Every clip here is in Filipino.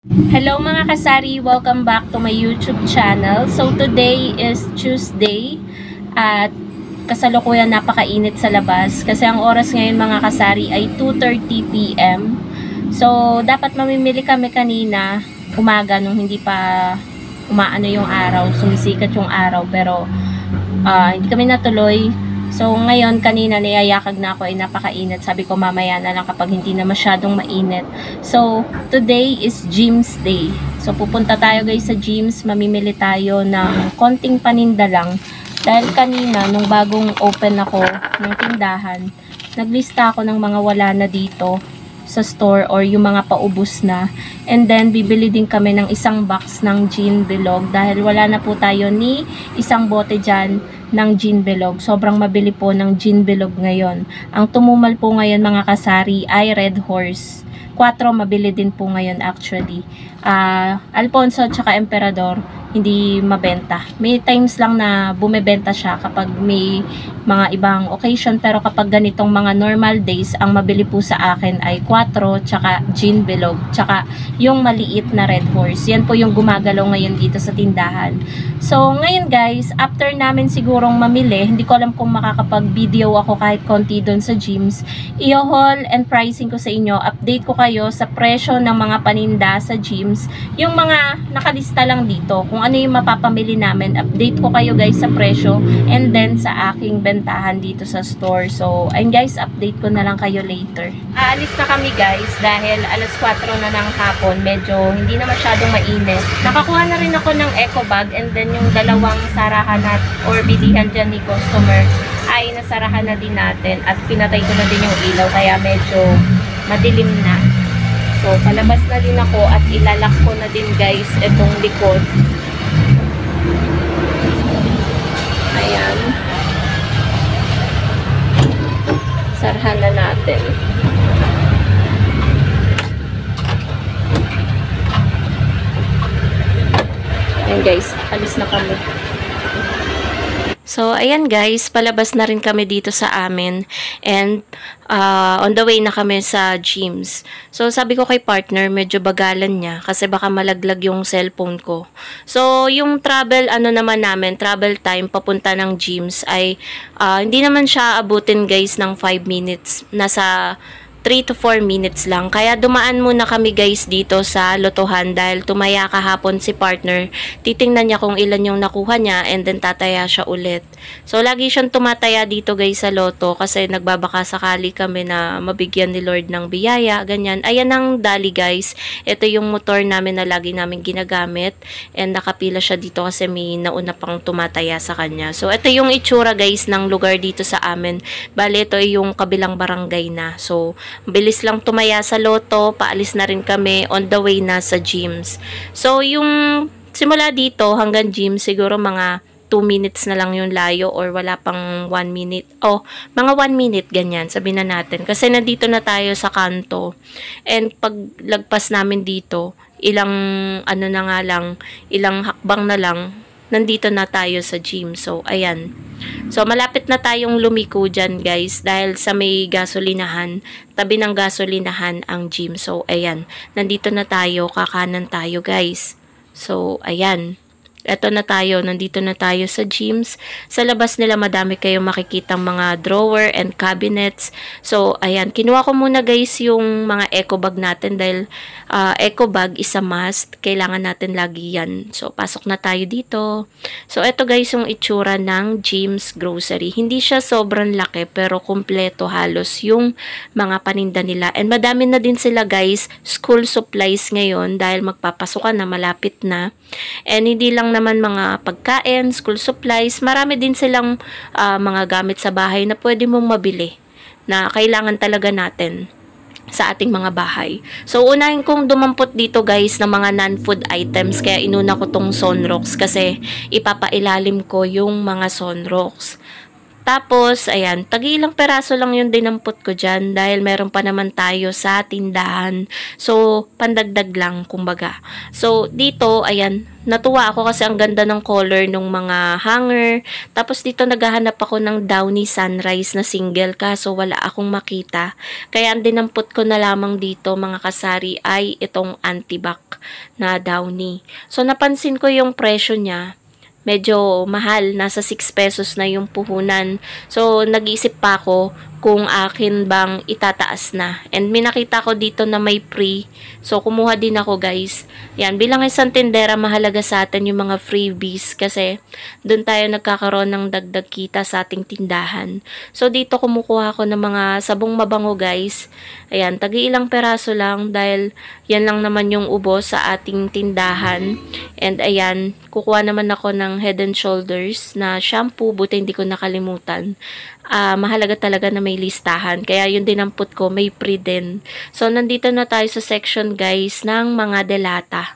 Hello mga kasari, welcome back to my YouTube channel. So today is Tuesday at kasalukuyan napakainit sa labas kasi ang oras ngayon mga kasari ay 2:30 PM. So dapat mamimili kami kanina umaga nung hindi pa umaano yung araw, sumisikat yung araw pero hindi kami natuloy. So ngayon kanina niyayakag na ako ay napakainit. Sabi ko mamaya na lang kapag hindi na masyadong mainit. So today is Gyms Day. So pupunta tayo guys sa Gyms, mamimili tayo ng konting paninda lang. Dahil kanina nung bagong open ako ng tindahan, naglista ako ng mga wala na dito sa store or yung mga paubos na. And then bibili din kami ng isang box ng gin bilog dahil wala na po tayo ni isang bote dyan ng gin bilog. Sobrang mabili po ng gin bilog ngayon. Ang tumumal po ngayon mga kasari ay Red Horse. 4 mabili din po ngayon actually. Alfonso at saka Emperador hindi mabenta. May times lang na bumebenta siya kapag may mga ibang occasion, pero kapag ganitong mga normal days, ang mabili po sa akin ay 4 tsaka gin bilog tsaka yung maliit na Red Horse. Yan po yung gumagalaw ngayon dito sa tindahan. So ngayon guys, after namin sigurong mamili, hindi ko alam kung makakapag-video ako kahit konti doon sa gyms. I-haul and pricing ko sa inyo, update ko kayo sa presyo ng mga paninda sa gyms, yung mga nakalista lang dito, kung ano yung mapapamili namin, update ko kayo guys sa presyo and then sa aking bentahan dito sa store. So ayun guys, update ko na lang kayo later. Aalis na kami guys dahil alas 4 na ng hapon, medyo hindi na masyadong mainit. Nakakuha na rin ako ng eco bag and then yung dalawang sarahan at or bilihan dyan ni customer ay nasarahan na din natin at pinatay ko na din yung ilaw kaya medyo madilim na. So palabas na din ako at ilalak ko na din guys itong likod. Ayan. Sarahan na natin. Ayan guys, alis na kami. So, ayan guys, palabas na rin kami dito sa amin and on the way na kami sa gyms. So, sabi ko kay partner, medyo bagalan niya kasi baka malaglag yung cellphone ko. So, yung travel, travel time papunta ng gyms ay hindi naman siya abutin guys ng 5 minutes. Nasa 3 to 4 minutes lang. Kaya dumaan muna kami guys dito sa lotohan dahil tumaya kahapon si partner. Titingnan niya kung ilan yung nakuha niya and then tataya siya ulit. So lagi siyang tumataya dito guys sa loto kasi nagbabaka sakali kami na mabigyan ni Lord ng biyaya, ganyan. Ayan ang dali guys. Ito yung motor namin na lagi namin ginagamit and nakapila siya dito kasi may nauna pang tumataya sa kanya. So ito yung itsura guys ng lugar dito sa amin. Bale ito yung kabilang barangay na. So bilis lang tumaya sa loto, paalis na rin kami, on the way na sa gyms. So, yung simula dito hanggang gym, siguro mga 2 minutes na lang yung layo or wala pang 1 minute. Mga 1 minute, ganyan, sabihin na natin. Kasi nandito na tayo sa kanto. And paglagpas namin dito, ilang hakbang na lang, nandito na tayo sa gym. So, ayan. So, malapit na tayong lumiko dyan, guys. Dahil sa may gasolinahan, tabi ng gasolinahan ang gym. So, ayan. Nandito na tayo. Kakanan tayo, guys. So, ayan. Eto na tayo, nandito na tayo sa gyms. Sa labas nila madami kayong makikitang mga drawer and cabinets. So, ayan, kinuha ko muna guys yung mga eco bag natin dahil eco bag is a must. Kailangan natin lagi yan. So, pasok na tayo dito. So, eto guys yung itsura ng gyms grocery. Hindi siya sobrang laki pero kumpleto halos yung mga paninda nila. And madami na din sila guys school supplies ngayon dahil magpapasukan na, malapit na. And hindi lang naman mga pagkain, school supplies, marami din silang mga gamit sa bahay na pwede mong mabili na kailangan talaga natin sa ating mga bahay. So, unahin kong dumampot dito guys ng mga non-food items kaya inuna ko tong Sunrocks kasi ipapailalim ko yung mga Sunrocks. Tapos, ayan, tagi-ilang peraso lang yung dinampot ko dyan dahil meron pa naman tayo sa tindahan. So, pandagdag lang, kumbaga. So, dito, ayan, natuwa ako kasi ang ganda ng color ng mga hanger. Tapos, dito naghahanap ako ng Downy Sunrise na single kaso wala akong makita. Kaya, ang dinampot ko na lamang dito, mga kasari, ay itong antibac na Downy. So, napansin ko yung presyo niya. Medyo mahal, nasa 6 pesos na yung puhunan. So, nag-iisip pa ako kung akin bang itataas na. And may nakita ko dito na may free. So, kumuha din ako guys. Yan, bilang isang tindera, mahalaga sa atin yung mga freebies kasi doon tayo nagkakaroon ng dagdag kita sa ating tindahan. So, dito kumukuha ako ng mga sabong mabango guys. Ayan, tagi-ilang peraso lang dahil yan lang naman yung ubos sa ating tindahan. And ayan, kukuha naman ako ng Head and Shoulders na shampoo, buti hindi ko nakalimutan. Mahalaga talaga na may listahan. Kaya yun dinampot ko, may free din. So, nandito na tayo sa section guys ng mga delata.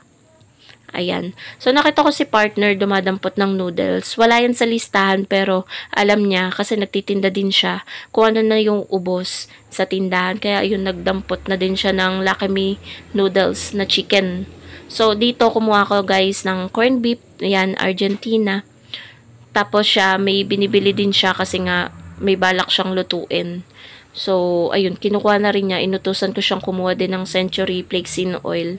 Ayan. So, nakita ko si partner dumadampot ng noodles. Wala yan sa listahan pero alam niya kasi nagtitinda din siya kung ano na yung ubos sa tindahan. Kaya yun, nagdampot na din siya ng Lucky Me noodles na chicken. So, dito kumuha ko guys ng corned beef. Ayan, Argentina. Tapos siya, may binibili din siya kasi nga may balak siyang lutuin. So, ayun, kinukuha na rin niya. Inutusan ko siyang kumuha din ng Century Flaxseed Oil.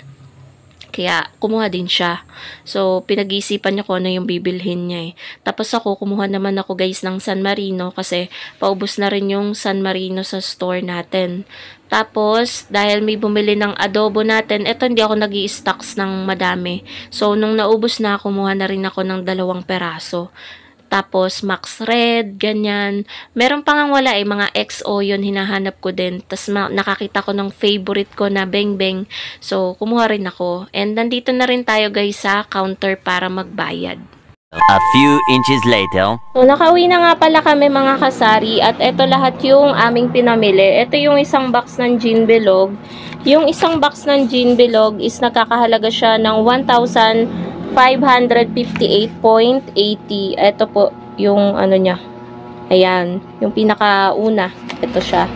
Kaya, kumuha din siya. So, pinag-iisipan niya kung ano yung bibilhin niya eh. Tapos ako, kumuha naman ako guys ng San Marino kasi paubos na rin yung San Marino sa store natin. Tapos, dahil may bumili ng adobo natin, eto hindi ako nag-i-stocks ng madami. So, nung naubos na, kumuha na rin ako ng 2 peraso. Tapos, Max Red, ganyan. Meron pa nga wala eh, mga XO yun, hinahanap ko din. Tapos, nakakita ko ng favorite ko na Beng Beng. So, kumuha rin ako. And, nandito na rin tayo guys sa counter para magbayad. A few inches later. So, nakauwi na nga pala kami mga kasari. At ito lahat yung aming pinamili. Ito yung isang box ng gin bilog. Yung isang box ng gin bilog is nakakahalaga siya ng 1,558.80. Ito po yung ano niya. Ayan, yung pinakauna. Ito siya.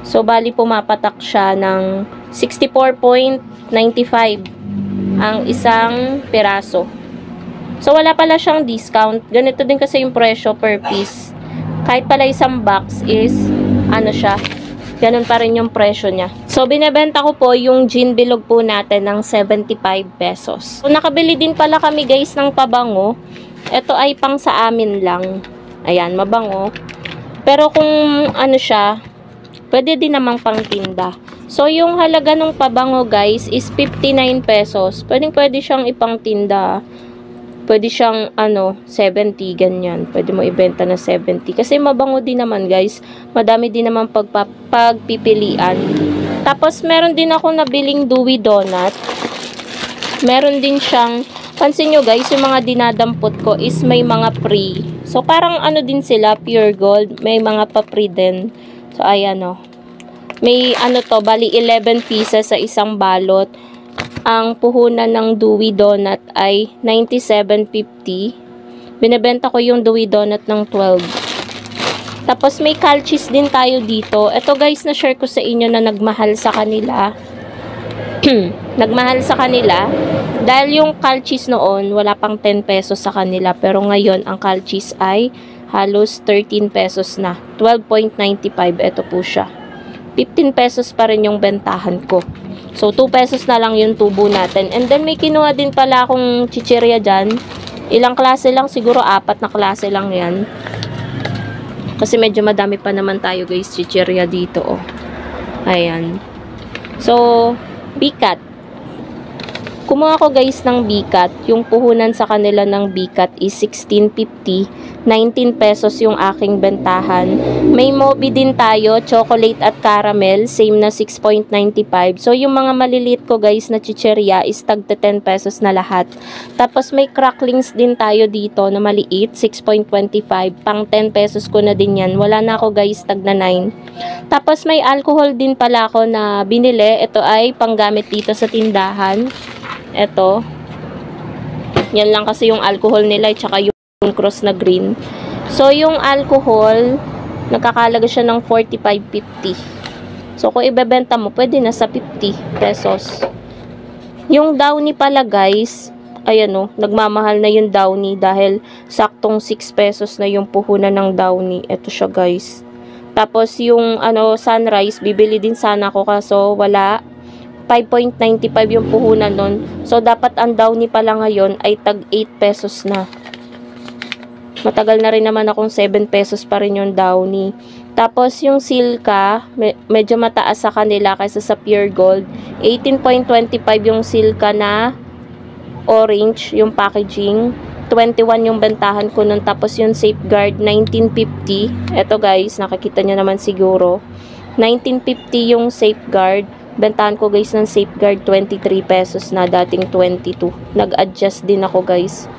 So, bali pumapatak siya ng 64.95 ang isang peraso. So, wala pala siyang discount. Ganito din kasi yung presyo per piece. Kahit pala isang box is, ano siya, ganun pa rin yung presyo niya. So, binebenta ko po yung gin bilog po natin ng 75 pesos. So, nakabili din pala kami guys ng pabango. Ito ay pang sa amin lang. Ayan, mabango. Pero kung ano siya, pwede din namang pang tinda. So, yung halaga ng pabango guys is 59 pesos. Pwede siyang ipang tinda. Pwede siyang, 70, ganyan. Pwede mo ibenta na 70. Kasi mabango din naman, guys. Madami din naman pagpipilian. Tapos, meron din ako nabiling Dewy Donut. Meron din siyang, pansin nyo, guys, yung mga dinadampot ko is may mga free. So, parang din sila, pure gold. May mga pa-free din. So, ayan, May, bali 11 pieces sa isang balot. Ang puhunan ng Dewy Donut ay 97.50. Binebenta ko yung Dewy Donut ng 12. Tapos may calchis din tayo dito. Ito guys, na-share ko sa inyo na nagmahal sa kanila. Nagmahal sa kanila. Dahil yung calchis noon, wala pang 10 pesos sa kanila. Pero ngayon, ang calchis ay halos 13 pesos na. 12.95. Ito po siya. 15 pesos pa rin yung bentahan ko. So, 2 pesos na lang yung tubo natin. And then, may kinuha din pala akong chichirya dyan. Ilang klase lang? Siguro 4 na klase lang yan. Kasi medyo madami pa naman tayo guys, chichirya dito, Ayan. So, bikat. Kumuha ko guys ng bikat. Yung puhunan sa kanila ng bikat is 16.50. 19 pesos yung aking bentahan. May Moby din tayo, chocolate at caramel, same na 6.95. So, yung mga maliliit ko guys na chicheria is tagta 10 pesos na lahat. Tapos, may cracklings din tayo dito na maliit, 6.25. Pang 10 pesos ko na din yan. Wala na ako guys, tagna 9. Tapos, may alcohol din pala ako na binili. Ito ay panggamit dito sa tindahan. Ito. Yan lang kasi yung alcohol nila, tsaka yung cross na green. So, yung alcohol, nagkakalaga siya ng 45.50. So, kung ibebenta mo, pwede na sa 50 pesos. Yung Downy pala, guys, ayan o, nagmamahal na yung Downy dahil saktong 6 pesos na yung puhunan ng Downy. Ito siya, guys. Tapos, yung Sunrise, bibili din sana ako kaso wala. 5.95 yung puhunan nun. So, dapat ang Downy pala ngayon ay tag 8 pesos na. Matagal na rin naman akong 7 pesos pa rin yung Downy. Tapos, yung Silka, medyo mataas sa kanila kaysa sa Pure Gold. 18.25 yung Silka na orange, yung packaging. 21 yung bentahan ko nun. Tapos, yung Safeguard, 19.50. Eto guys, nakikita nyo naman siguro. 19.50 yung Safeguard. Bentahan ko guys ng Safeguard, 23 pesos na, dating 22. Nag-adjust din ako guys.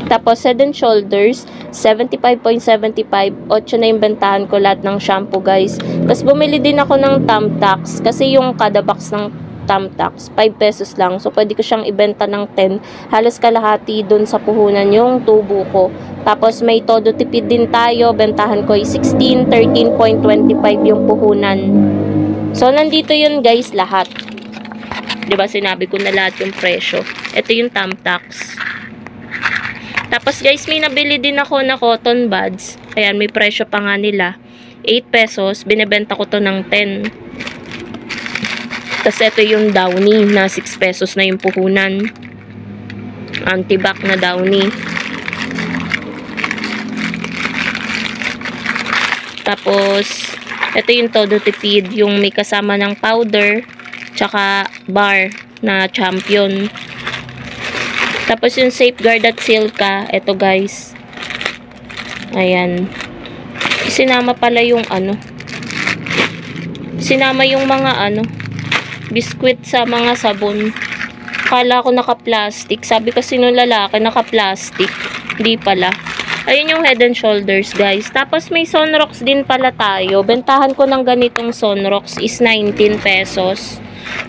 Tapos, Head and Shoulders, 75.75. 8 na yung bentahan ko lahat ng shampoo, guys. Tapos, bumili din ako ng Thumbtacks. Kasi yung kada box ng Thumbtacks, 5 pesos lang. So, pwede ko siyang ibenta ng 10. Halos kalahati dun sa puhunan yung tubo ko. Tapos, may todo tipid din tayo. Bentahan ko ay 16, 13.25 yung puhunan. So, nandito yun, guys, lahat. Diba, sinabi ko na lahat yung presyo. Ito yung Thumbtacks. Tapos guys, may nabili din ako na cotton buds. Ayan, may presyo pa nga nila. 8 pesos. Binebenta ko to ng 10. Tapos ito yung Downy na 6 pesos na yung puhunan. Antibac na Downy. Tapos, ito yung todo tipid. Yung may kasama ng powder. Tsaka bar na Champion. Tapos yung Safeguard at Silka, eto guys. Ayan. Sinama pala yung sinama yung mga biskwit sa mga sabon. Kala ko naka-plastic. Sabi kasi nung lalaki naka-plastic. Hindi pala. Ayun yung Head and Shoulders, guys. Tapos may Sunrocks din pala tayo. Bentahan ko ng ganitong Sunrocks is 19 pesos.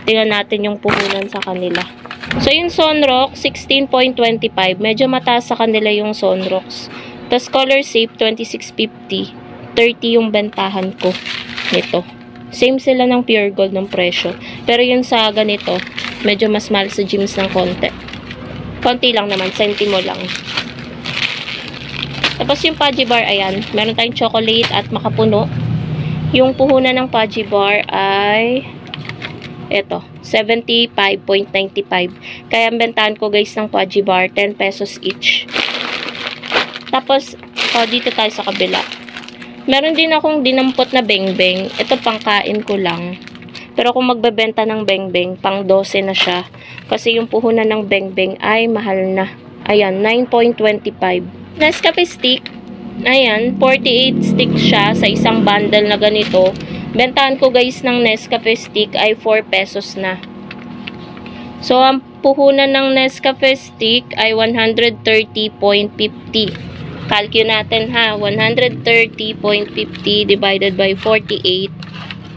Tingnan natin yung puhunan sa kanila. So, yung Sunrocks, 16.25. Medyo mataas sa kanila yung Sunrocks. Tapos, Color Safe, 26.50. 30 yung bentahan ko. Nito. Same sila ng Pure Gold ng presyo. Pero yung sa ganito, medyo mas mahal sa gyms ng konti. Konti lang naman, sentimo lang. Tapos, yung Pudgy Bar, ayan. Meron tayong chocolate at makapuno. Yung puhunan ng Pudgy Bar ay eto, 75.95. Kaya ang bentahan ko guys ng Pudgy Bar, 10 pesos each. Tapos, dito tayo sa kabila. Meron din akong dinampot na bengbeng. Ito pangkain ko lang. Pero kung magbebenta ng bengbeng, pang 12 na siya. Kasi yung puhunan ng bengbeng ay mahal na. Ayan, 9.25. Nescafe stick. Ayan, 48 stick siya sa isang bundle na ganito. Bentahan ko guys ng Nescafe stick ay 4 pesos na. So, ang puhunan ng Nescafe stick ay 130.50. Calculate natin ha. 130.50 divided by 48.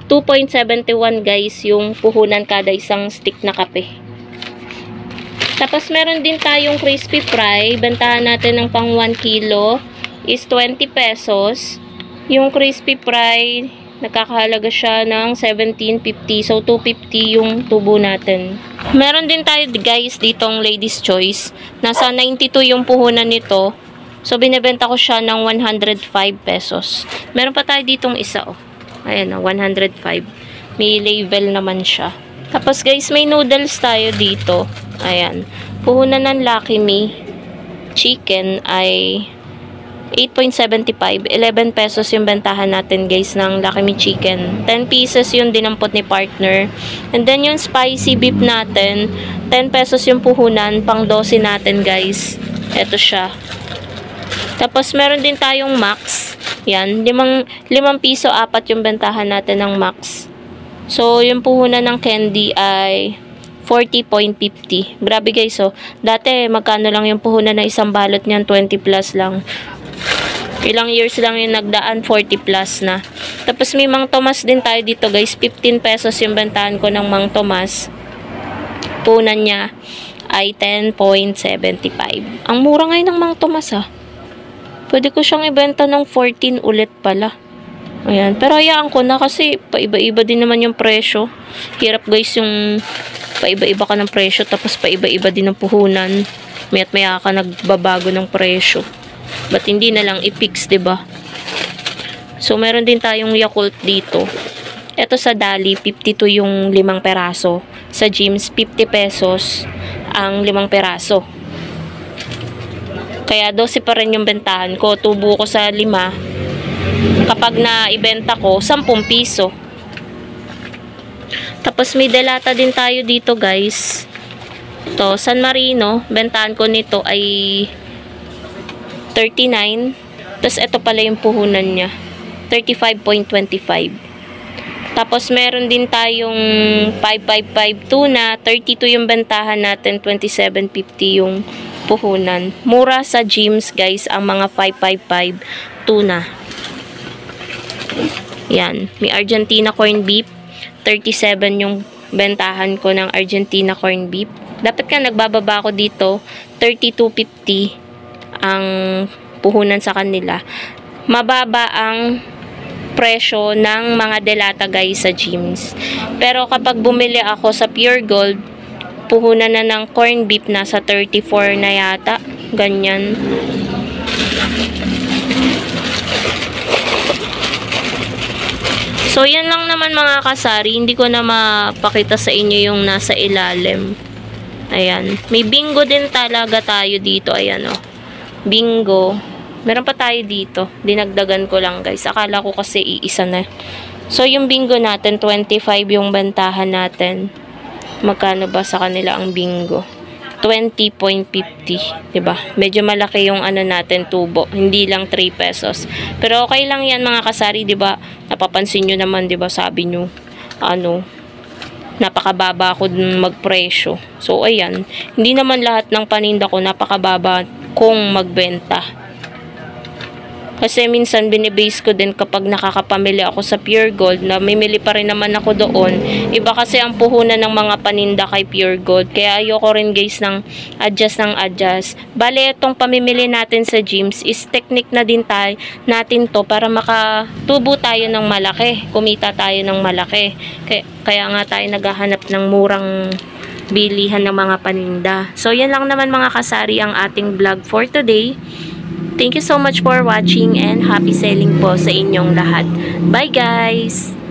2.71 guys yung puhunan kada isang stick na kape. Tapos, meron din tayong crispy fry. Bentahan natin ng pang 1 kilo is 20 pesos. Yung crispy fry, nakakahalaga siya ng 17.50. So, 2.50 yung tubo natin. Meron din tayo guys ditong Ladies Choice. Nasa 92 yung puhunan nito. So, binibenta ko siya ng 105 pesos. Meron pa tayo ditong isa Ayan 105. May label naman siya. Tapos guys, may noodles tayo dito. Ayan. Puhunan ng Lucky Me chicken ay 8.75. 11 pesos yung bentahan natin guys ng Lucky Me chicken. 10 pieces yung dinampot ni partner. And then yung spicy beef natin, 10 pesos yung puhunan, pang 12 natin guys. Ito siya. Tapos meron din tayong Max. Yan, 5 piso 4 yung bentahan natin ng Max. So yung puhunan ng candy ay 40.50. Grabe guys Dati magkano lang yung puhunan na isang balot niyan, 20 plus lang. Ilang years lang yung nagdaan, 40 plus na. Tapos may Mang Tomas din tayo dito guys. 15 pesos yung bentahan ko ng Mang Tomas. Punan niya ay 10.75. Ang mura ngayon ng Mang Tomas Pwede ko siyang ibenta ng 14 ulit pala. Ayan. Pero hayaan ko na kasi paiba-iba din naman yung presyo. Hirap guys yung paiba-iba ka ng presyo tapos paiba-iba din ang puhunan. Maya't maya ka nagbabago ng presyo. Ba't hindi na lang i-fix, diba? So, meron din tayong Yakult dito. Ito sa Dali, 52 yung 5 peraso. Sa Gyms, 50 pesos ang 5 peraso. Kaya 12 pa rin yung bentahan ko. Tubo ko sa 5. Kapag na-ibenta ko, 10 piso. Tapos may delata din tayo dito guys. To San Marino, bentahan ko nito ay 39. Tapos ito pala yung puhunan niya. 35.25. Tapos meron din tayong 555 tuna. 32 yung bentahan natin. 27.50 yung puhunan. Mura sa Gyms guys ang mga 555 tuna. Yan. May Argentina corned beef. 37 yung bentahan ko ng Argentina corned beef. Dapat ka nagbababa ko dito. 32.50 ang puhunan sa kanila. Mababa ang presyo ng mga delata guys sa Gyms. Pero kapag bumili ako sa Pure Gold, puhunan na ng corned beef nasa 34 na yata. Ganyan. So, yan lang naman mga kasari. Hindi ko na mapakita sa inyo yung nasa ilalim. Ayan. May bingo din talaga tayo dito. Ayan o. Bingo. Meron pa tayo dito. Dinagdagan ko lang guys. Akala ko kasi iisa na. So, yung bingo natin, 25 yung bentahan natin. Magkano ba sa kanila ang bingo? 20.50, 'di ba? Medyo malaki yung ano natin tubo, hindi lang 3 pesos. Pero okay lang 'yan mga kasari, 'di ba? Napapansin niyo naman, 'di ba? Sabi niyo napakababa ko magpresyo. So ayan, hindi naman lahat ng paninda ko napakababa kung magbenta. Kasi minsan binibase ko din kapag nakakapamili ako sa Pure Gold na mimili pa rin naman ako doon. Iba kasi ang puhunan ng mga paninda kay Pure Gold. Kaya ayoko rin guys ng adjust. Bale, itong pamimili natin sa Gyms is technique na din natin to para makatubo tayo ng malaki. Kumita tayo ng malaki. Kaya nga tayo naghahanap ng murang bilihan ng mga paninda. So yan lang naman mga kasari ang ating vlog for today. Thank you so much for watching and happy selling po sa inyong lahat. Bye guys!